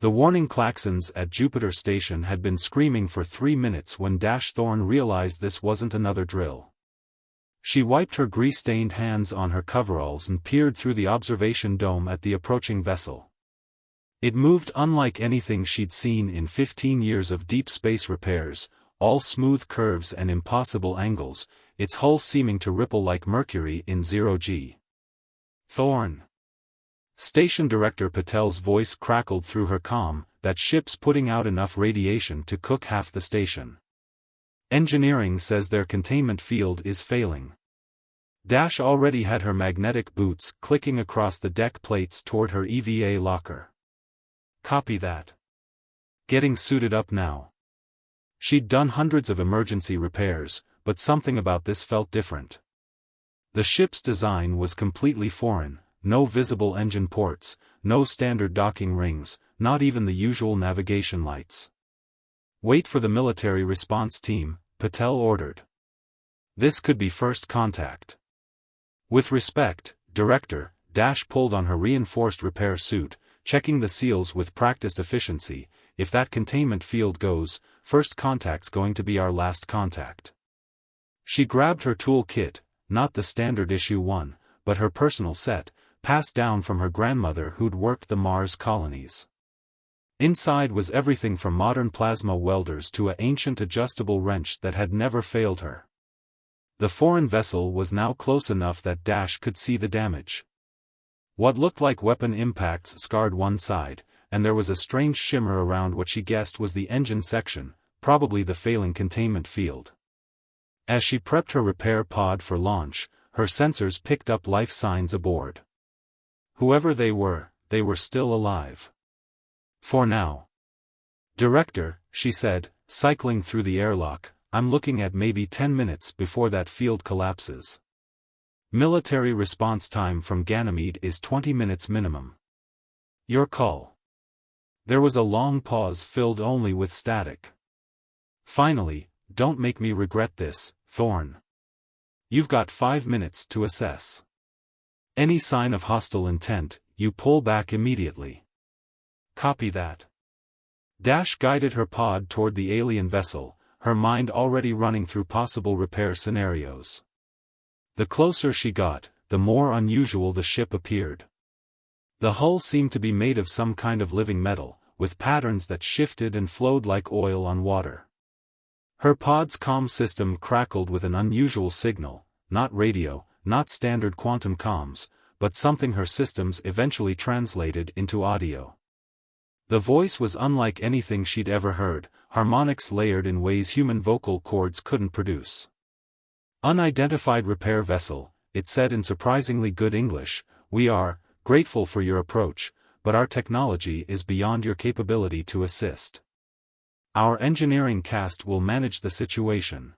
The warning klaxons at Jupiter Station had been screaming for 3 minutes when Thorne realized this wasn't another drill. She wiped her grease-stained hands on her coveralls and peered through the observation dome at the approaching vessel. It moved unlike anything she'd seen in 15 years of deep space repairs, all smooth curves and impossible angles, its hull seeming to ripple like mercury in zero-G. Thorne. Station Director Patel's voice crackled through her comm, that ship's putting out enough radiation to cook half the station. Engineering says their containment field is failing. Already had her magnetic boots clicking across the deck plates toward her EVA locker. Copy that. Getting suited up now. She'd done hundreds of emergency repairs, but something about this felt different. The ship's design was completely foreign. No visible engine ports, no standard docking rings, not even the usual navigation lights. Wait for the military response team, Patel ordered. This could be first contact. With respect, Director, pulled on her reinforced repair suit, checking the seals with practiced efficiency. If that containment field goes, first contact's going to be our last contact. She grabbed her tool kit, not the standard issue one, but her personal set, passed down from her grandmother who'd worked the Mars colonies. Inside was everything from modern plasma welders to an ancient adjustable wrench that had never failed her. The foreign vessel was now close enough that could see the damage. What looked like weapon impacts scarred one side, and there was a strange shimmer around what she guessed was the engine section, probably the failing containment field. As she prepped her repair pod for launch, her sensors picked up life signs aboard. Whoever they were still alive. For now. Director, she said, cycling through the airlock, I'm looking at maybe 10 minutes before that field collapses. Military response time from Ganymede is 20 minutes minimum. Your call. There was a long pause filled only with static. Finally, don't make me regret this, Thorne. You've got 5 minutes to assess. Any sign of hostile intent, you pull back immediately. Copy that. Guided her pod toward the alien vessel, her mind already running through possible repair scenarios. The closer she got, the more unusual the ship appeared. The hull seemed to be made of some kind of living metal, with patterns that shifted and flowed like oil on water. Her pod's comm system crackled with an unusual signal, not radio, not standard quantum comms, but something her systems eventually translated into audio. The voice was unlike anything she'd ever heard, harmonics layered in ways human vocal cords couldn't produce. Unidentified repair vessel, it said in surprisingly good English, we are grateful for your approach, but our technology is beyond your capability to assist. Our engineering cast will manage the situation.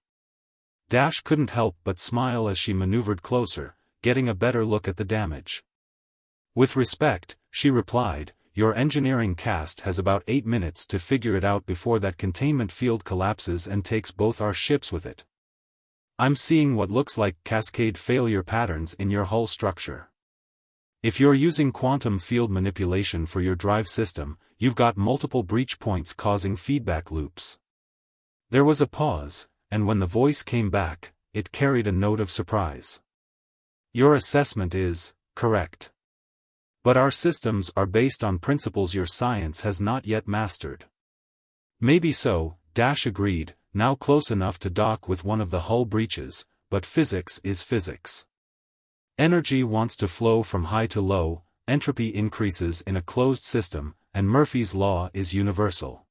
Couldn't help but smile as she maneuvered closer, getting a better look at the damage. With respect, she replied, your engineering cast has about 8 minutes to figure it out before that containment field collapses and takes both our ships with it. I'm seeing what looks like cascade failure patterns in your hull structure. If you're using quantum field manipulation for your drive system, you've got multiple breach points causing feedback loops. There was a pause, and when the voice came back, it carried a note of surprise. Your assessment is correct. But our systems are based on principles your science has not yet mastered. Maybe so, agreed, now close enough to dock with one of the hull breaches, but physics is physics. Energy wants to flow from high to low, entropy increases in a closed system, and Murphy's law is universal.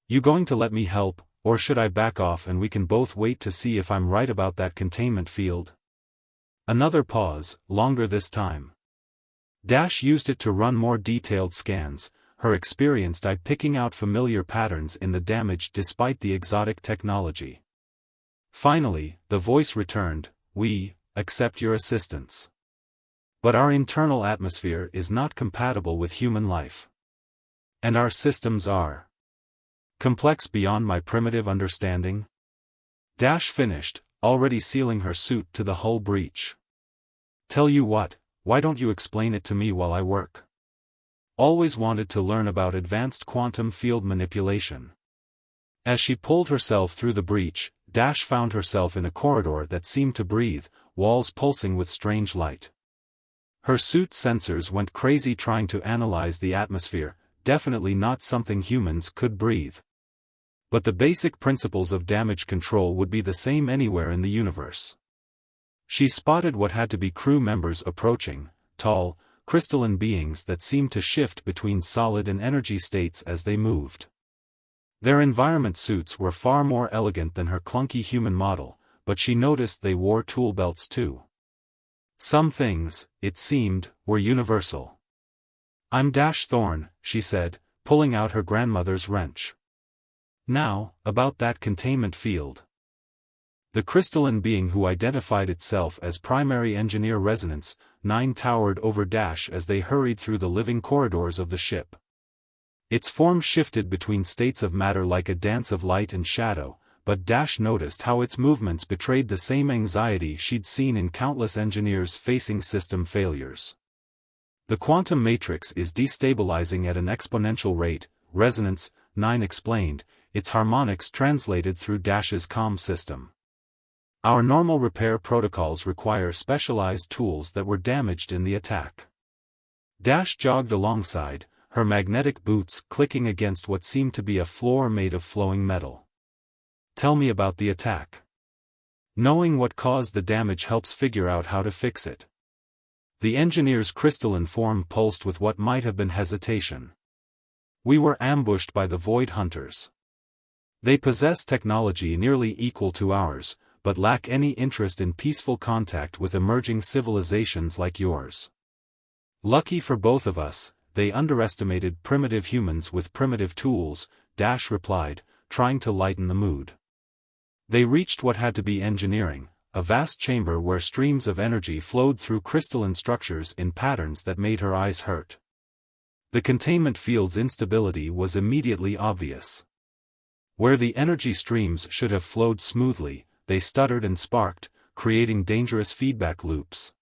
You going to let me help, or should I back off and we can both wait to see if I'm right about that containment field? Another pause, longer this time. Used it to run more detailed scans, her experienced eye picking out familiar patterns in the damage despite the exotic technology. Finally, the voice returned, we accept your assistance. But our internal atmosphere is not compatible with human life. And our systems are complex beyond my primitive understanding. Finished, already sealing her suit to the hull breach. Tell you what, why don't you explain it to me while I work? always wanted to learn about advanced quantum field manipulation. As she pulled herself through the breach, Dash found herself in a corridor that seemed to breathe, walls pulsing with strange light. Her suit's sensors went crazy trying to analyze the atmosphere, definitely not something humans could breathe. But the basic principles of damage control would be the same anywhere in the universe. She spotted what had to be crew members approaching, tall, crystalline beings that seemed to shift between solid and energy states as they moved. Their environment suits were far more elegant than her clunky human model, but she noticed they wore tool belts too. Some things, it seemed, were universal. "I'm Dash Thorne," she said, pulling out her grandmother's wrench. "Now, about that containment field." The crystalline being who identified itself as Primary Engineer Resonance 9 towered over Dash as they hurried through the living corridors of the ship. Its form shifted between states of matter like a dance of light and shadow, but Dash noticed how its movements betrayed the same anxiety she'd seen in countless engineers facing system failures. "The quantum matrix is destabilizing at an exponential rate," Resonance 9 explained, its harmonics translated through Dash's comm system. "Our normal repair protocols require specialized tools that were damaged in the attack." Dash jogged alongside, her magnetic boots clicking against what seemed to be a floor made of flowing metal. "Tell me about the attack. Knowing what caused the damage helps figure out how to fix it." The engineer's crystalline form pulsed with what might have been hesitation. "We were ambushed by the Void Hunters. They possess technology nearly equal to ours, but lack any interest in peaceful contact with emerging civilizations like yours. Lucky for both of us, they underestimated primitive humans with primitive tools," Dash replied, trying to lighten the mood. They reached what had to be engineering, a vast chamber where streams of energy flowed through crystalline structures in patterns that made her eyes hurt. The containment field's instability was immediately obvious. Where the energy streams should have flowed smoothly, they stuttered and sparked, creating dangerous feedback loops.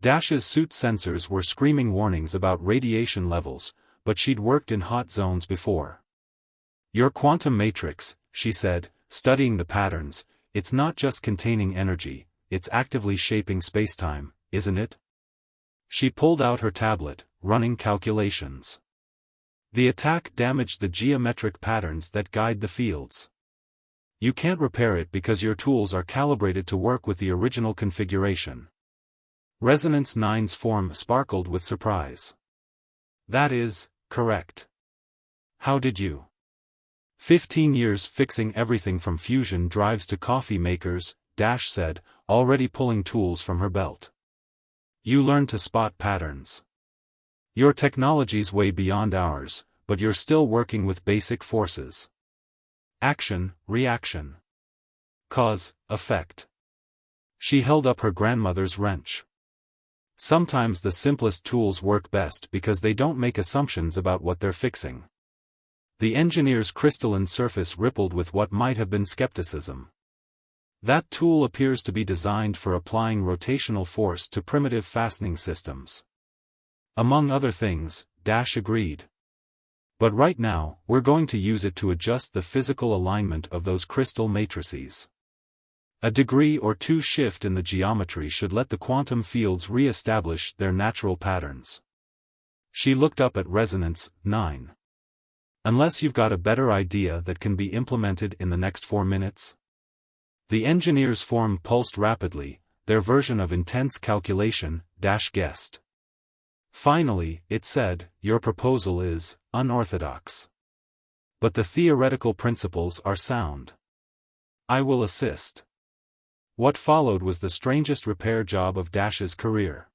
Dash's suit sensors were screaming warnings about radiation levels, but she'd worked in hot zones before. "Your quantum matrix," she said, studying the patterns, "it's not just containing energy, it's actively shaping spacetime, isn't it?" She pulled out her tablet, running calculations. "The attack damaged the geometric patterns that guide the fields. You can't repair it because your tools are calibrated to work with the original configuration." Resonance 9's form sparkled with surprise. "That is, correct. How did you?" 15 years fixing everything from fusion drives to coffee makers," Dash said, already pulling tools from her belt. "You learned to spot patterns. Your technology's way beyond ours, but you're still working with basic forces. Action, reaction. Cause, effect." She held up her grandmother's wrench. "Sometimes the simplest tools work best because they don't make assumptions about what they're fixing." The engineer's crystalline surface rippled with what might have been skepticism. "That tool appears to be designed for applying rotational force to primitive fastening systems." "Among other things," Dash agreed. "But right now, we're going to use it to adjust the physical alignment of those crystal matrices. A degree or two shift in the geometry should let the quantum fields re-establish their natural patterns." She looked up at Resonance 9. "Unless you've got a better idea that can be implemented in the next 4 minutes?" The engineer's form pulsed rapidly, their version of intense calculation, Dash guessed. Finally, it said, "Your proposal is unorthodox. But the theoretical principles are sound. I will assist." What followed was the strangest repair job of Dash's career.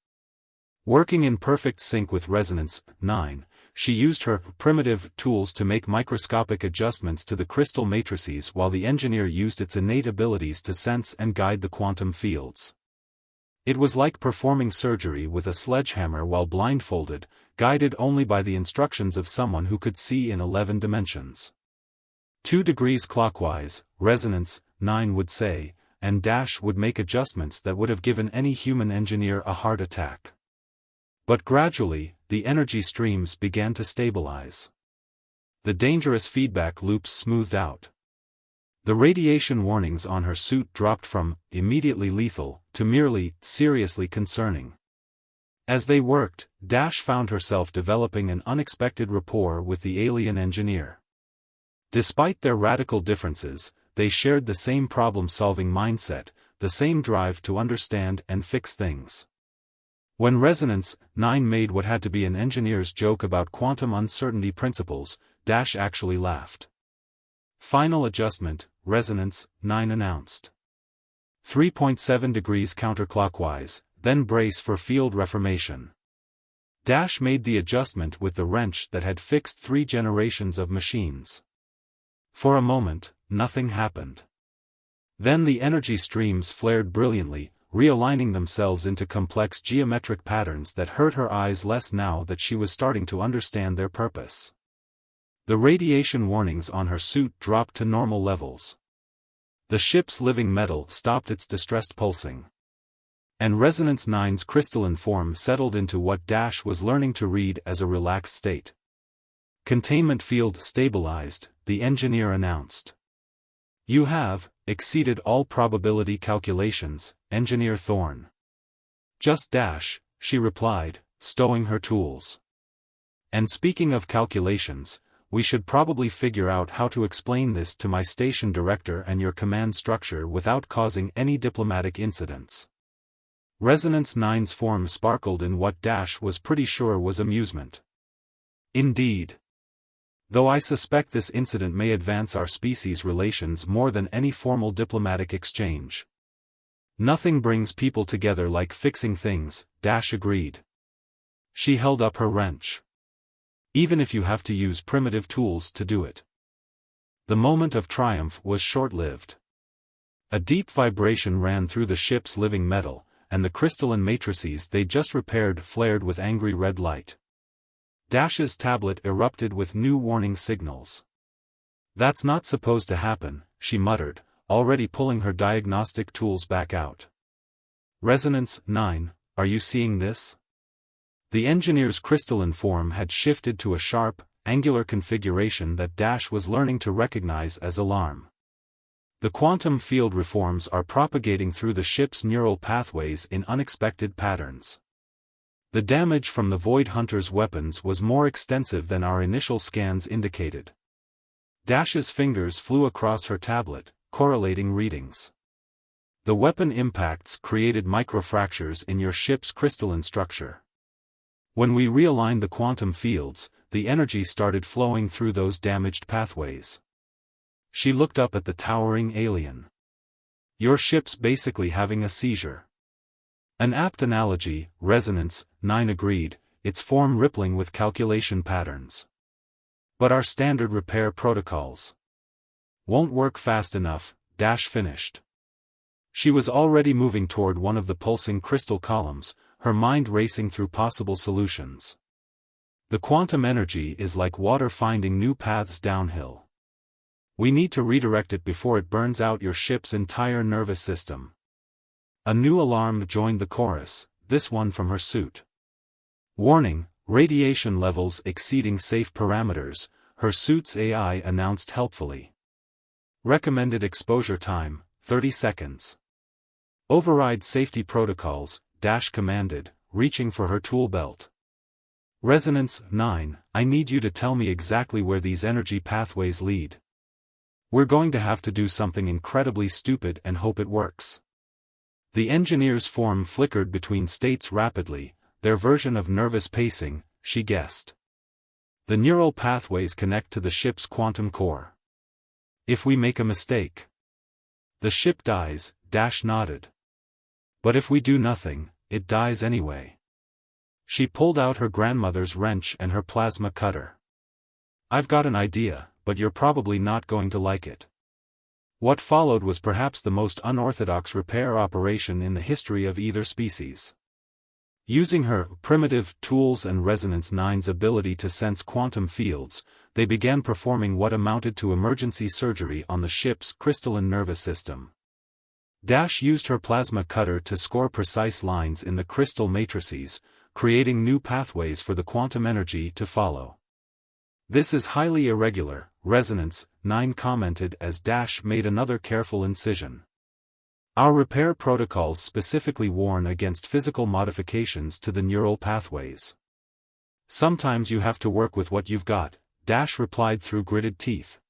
Working in perfect sync with Resonance 9, she used her primitive tools to make microscopic adjustments to the crystal matrices while the engineer used its innate abilities to sense and guide the quantum fields. It was like performing surgery with a sledgehammer while blindfolded, guided only by the instructions of someone who could see in 11 dimensions. 2 degrees clockwise, Resonance 9 would say, and Dash would make adjustments that would have given any human engineer a heart attack. But gradually, the energy streams began to stabilize. The dangerous feedback loops smoothed out. The radiation warnings on her suit dropped from immediately lethal to merely seriously concerning. As they worked, Dash found herself developing an unexpected rapport with the alien engineer. Despite their radical differences, they shared the same problem-solving mindset, the same drive to understand and fix things. When Resonance 9 made what had to be an engineer's joke about quantum uncertainty principles, Dash actually laughed. Final adjustment, Resonance 9 announced. 3.7 degrees counterclockwise, then brace for field reformation. Dash made the adjustment with the wrench that had fixed 3 generations of machines. For a moment, nothing happened. Then the energy streams flared brilliantly, realigning themselves into complex geometric patterns that hurt her eyes less now that she was starting to understand their purpose. The radiation warnings on her suit dropped to normal levels. The ship's living metal stopped its distressed pulsing. And Resonance 9's crystalline form settled into what Dash was learning to read as a relaxed state. Containment field stabilized, the engineer announced. You have exceeded all probability calculations, Engineer Thorne. Just Dash, she replied, stowing her tools. And speaking of calculations, we should probably figure out how to explain this to my station director and your command structure without causing any diplomatic incidents. Resonance 9's form sparkled in what Dash was pretty sure was amusement. Indeed. Though I suspect this incident may advance our species' relations more than any formal diplomatic exchange. Nothing brings people together like fixing things, Dash agreed. She held up her wrench. Even if you have to use primitive tools to do it. The moment of triumph was short-lived. A deep vibration ran through the ship's living metal, and the crystalline matrices they just repaired flared with angry red light. Dash's tablet erupted with new warning signals. That's not supposed to happen, she muttered, already pulling her diagnostic tools back out. Resonance 9, are you seeing this? The engineer's crystalline form had shifted to a sharp, angular configuration that Dash was learning to recognize as alarm. The quantum field reforms are propagating through the ship's neural pathways in unexpected patterns. The damage from the Void Hunter's weapons was more extensive than our initial scans indicated. Dash's fingers flew across her tablet, correlating readings. The weapon impacts created microfractures in your ship's crystalline structure. When we realigned the quantum fields, the energy started flowing through those damaged pathways. She looked up at the towering alien. Your ship's basically having a seizure. An apt analogy, Resonance 9 agreed, its form rippling with calculation patterns. But our standard repair protocols won't work fast enough, Dash finished. She was already moving toward one of the pulsing crystal columns, her mind racing through possible solutions. The quantum energy is like water finding new paths downhill. We need to redirect it before it burns out your ship's entire nervous system. A new alarm joined the chorus, this one from her suit. Warning, radiation levels exceeding safe parameters, her suit's AI announced helpfully. Recommended exposure time, 30 seconds. Override safety protocols, Dash commanded, reaching for her tool belt. Resonance 9, I need you to tell me exactly where these energy pathways lead. We're going to have to do something incredibly stupid and hope it works. The engineer's form flickered between states rapidly, their version of nervous pacing, she guessed. The neural pathways connect to the ship's quantum core. If we make a mistake, the ship dies, Dash nodded. But if we do nothing, it dies anyway. She pulled out her grandmother's wrench and her plasma cutter. I've got an idea, but you're probably not going to like it. What followed was perhaps the most unorthodox repair operation in the history of either species. Using her primitive tools and Resonance 9's ability to sense quantum fields, they began performing what amounted to emergency surgery on the ship's crystalline nervous system. Dash used her plasma cutter to score precise lines in the crystal matrices, creating new pathways for the quantum energy to follow. "This is highly irregular," Resonance 9 commented as Dash made another careful incision. "Our repair protocols specifically warn against physical modifications to the neural pathways." "Sometimes you have to work with what you've got," Dash replied through gritted teeth.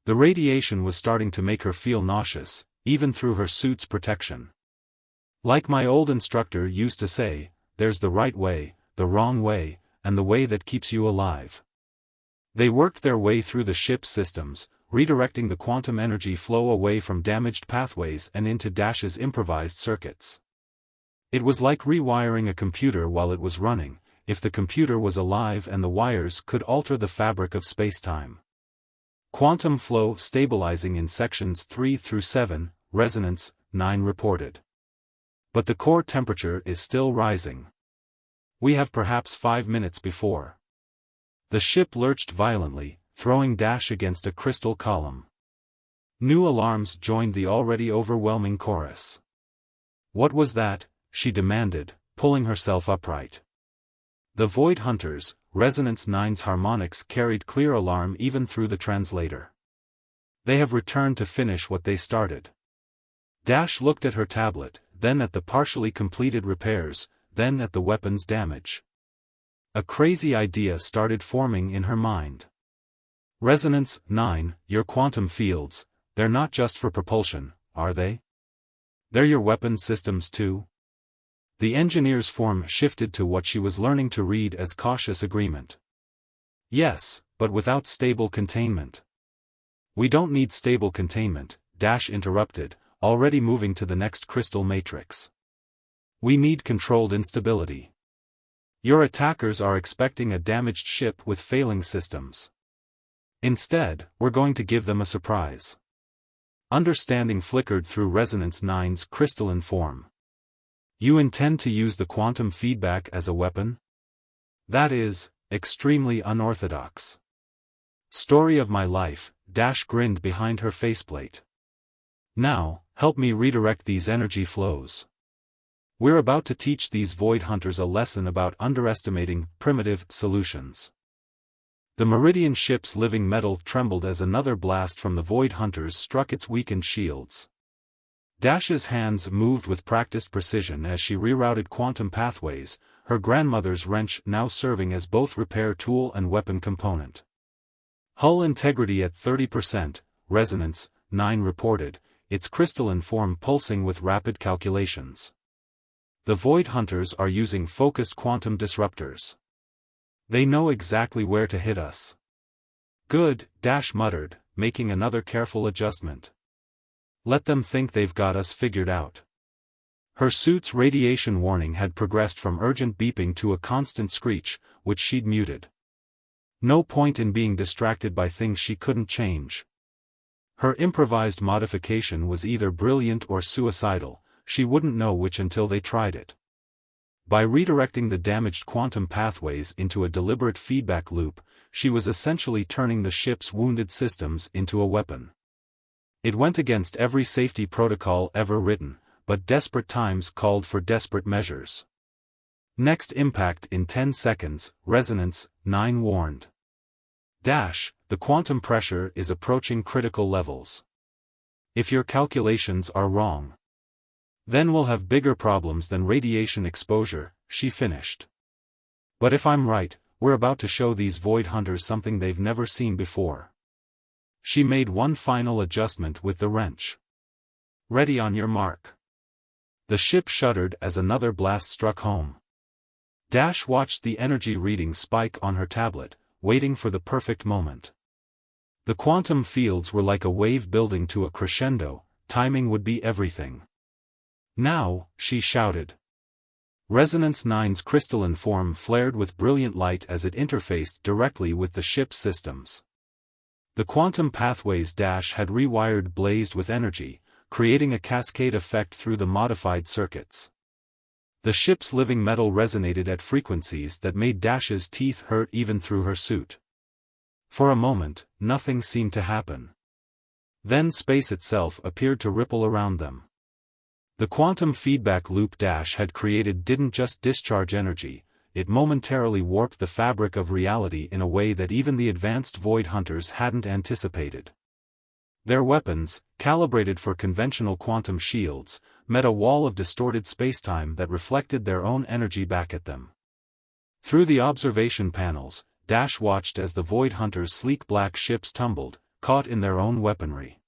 The radiation was starting to make her feel nauseous, even through her suit's protection. "Like my old instructor used to say, there's the right way, the wrong way, and the way that keeps you alive." They worked their way through the ship's systems, redirecting the quantum energy flow away from damaged pathways and into Dash's improvised circuits. It was like rewiring a computer while it was running, if the computer was alive and the wires could alter the fabric of spacetime. "Quantum flow stabilizing in sections 3 through 7, Resonance 9 reported. But the core temperature is still rising. We have perhaps 5 minutes before." The ship lurched violently, throwing Dash against a crystal column. New alarms joined the already overwhelming chorus. "What was that?" she demanded, pulling herself upright. The Void Hunters, Resonance 9's harmonics carried clear alarm even through the translator. "They have returned to finish what they started." Dash looked at her tablet, then at the partially completed repairs, then at the weapon's damage. A crazy idea started forming in her mind. "Resonance 9, your quantum fields, they're not just for propulsion, are they? They're your weapon systems too?" The engineer's form shifted to what she was learning to read as cautious agreement. "Yes, but without stable containment." "We don't need stable containment," Dash interrupted, already moving to the next crystal matrix. "We need controlled instability. Your attackers are expecting a damaged ship with failing systems. Instead, we're going to give them a surprise." Understanding flickered through Resonance 9's crystalline form. "You intend to use the quantum feedback as a weapon? That is, extremely unorthodox." "Story of my life," Dash grinned behind her faceplate. "Now, help me redirect these energy flows. We're about to teach these Void Hunters a lesson about underestimating primitive solutions." The Meridian ship's living metal trembled as another blast from the Void Hunters struck its weakened shields. Dash's hands moved with practiced precision as she rerouted quantum pathways, her grandmother's wrench now serving as both repair tool and weapon component. "Hull integrity at 30%, Resonance 9 reported, its crystalline form pulsing with rapid calculations. The Void Hunters are using focused quantum disruptors. They know exactly where to hit us." "Good," Dash muttered, making another careful adjustment. "Let them think they've got us figured out." Her suit's radiation warning had progressed from urgent beeping to a constant screech, which she'd muted. No point in being distracted by things she couldn't change. Her improvised modification was either brilliant or suicidal, she wouldn't know which until they tried it. By redirecting the damaged quantum pathways into a deliberate feedback loop, she was essentially turning the ship's wounded systems into a weapon. It went against every safety protocol ever written, but desperate times called for desperate measures. "Next impact in 10 seconds, Resonance 9 warned. Dash, the quantum pressure is approaching critical levels. If your calculations are wrong, then we'll have bigger problems than radiation exposure," she finished. "But if I'm right, we're about to show these Void Hunters something they've never seen before." She made one final adjustment with the wrench. "Ready on your mark." The ship shuddered as another blast struck home. Dash watched the energy reading spike on her tablet, waiting for the perfect moment. The quantum fields were like a wave building to a crescendo, timing would be everything. "Now," she shouted. Resonance 9's crystalline form flared with brilliant light as it interfaced directly with the ship's systems. The quantum pathways Dash had rewired blazed with energy, creating a cascade effect through the modified circuits. The ship's living metal resonated at frequencies that made Dash's teeth hurt even through her suit. For a moment, nothing seemed to happen. Then space itself appeared to ripple around them. The quantum feedback loop Dash had created didn't just discharge energy, it momentarily warped the fabric of reality in a way that even the advanced Void Hunters hadn't anticipated. Their weapons, calibrated for conventional quantum shields, met a wall of distorted spacetime that reflected their own energy back at them. Through the observation panels, Dash watched as the Void Hunters' sleek black ships tumbled, caught in their own weaponry.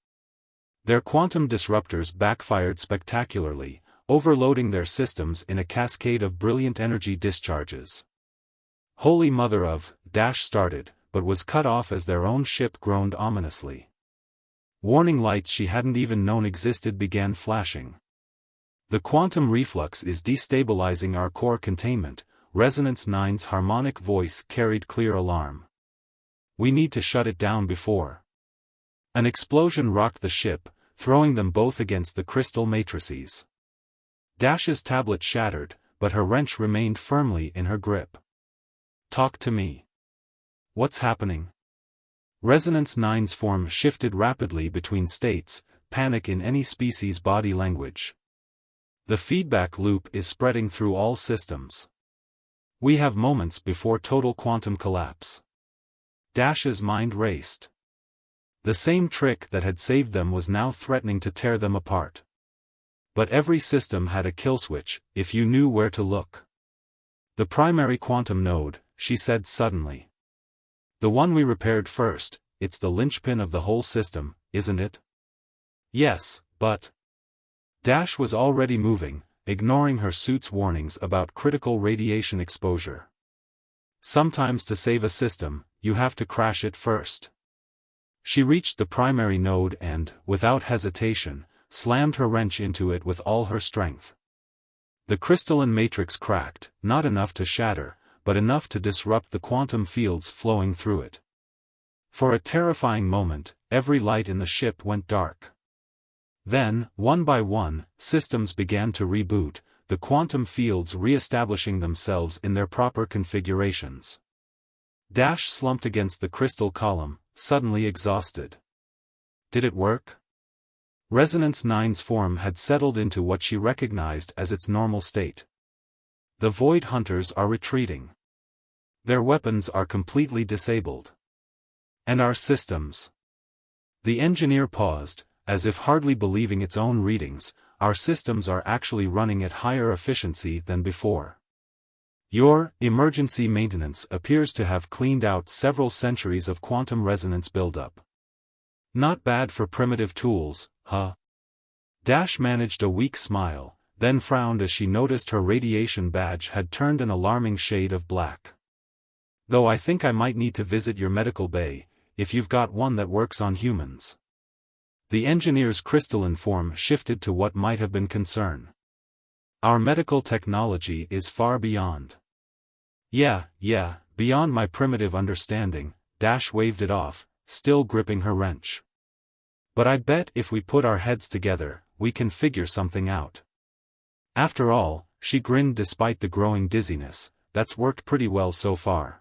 Their quantum disruptors backfired spectacularly, overloading their systems in a cascade of brilliant energy discharges. Holy Mother of, Dash started, but was cut off as their own ship groaned ominously. Warning lights she hadn't even known existed began flashing. The quantum reflux is destabilizing our core containment, Resonance 9's harmonic voice carried clear alarm. We need to shut it down before. An explosion rocked the ship, throwing them both against the crystal matrices. Dash's tablet shattered, but her wrench remained firmly in her grip. Talk to me. What's happening? Resonance 9's form shifted rapidly between states, panic in any species' body language. The feedback loop is spreading through all systems. We have moments before total quantum collapse. Dash's mind raced. The same trick that had saved them was now threatening to tear them apart. But every system had a kill switch, if you knew where to look. The primary quantum node, she said suddenly. The one we repaired first, it's the linchpin of the whole system, isn't it? Yes, but... Dash was already moving, ignoring her suit's warnings about critical radiation exposure. Sometimes to save a system, you have to crash it first. She reached the primary node and, without hesitation, slammed her wrench into it with all her strength. The crystalline matrix cracked, not enough to shatter, but enough to disrupt the quantum fields flowing through it. For a terrifying moment, every light in the ship went dark. Then, one by one, systems began to reboot, the quantum fields re-establishing themselves in their proper configurations. Dash slumped against the crystal column, suddenly exhausted. Did it work? Resonance 9's form had settled into what she recognized as its normal state. The Void Hunters are retreating. Their weapons are completely disabled. And our systems. The engineer paused, as if hardly believing its own readings. Our systems are actually running at higher efficiency than before. Your emergency maintenance appears to have cleaned out several centuries of quantum resonance buildup. Not bad for primitive tools, huh? Dash managed a weak smile, then frowned as she noticed her radiation badge had turned an alarming shade of black. Though I think I might need to visit your medical bay, if you've got one that works on humans. The engineer's crystalline form shifted to what might have been concern. Our medical technology is far beyond. Yeah, beyond my primitive understanding, Dash waved it off, still gripping her wrench. But I bet if we put our heads together, we can figure something out. After all, she grinned despite the growing dizziness, that's worked pretty well so far.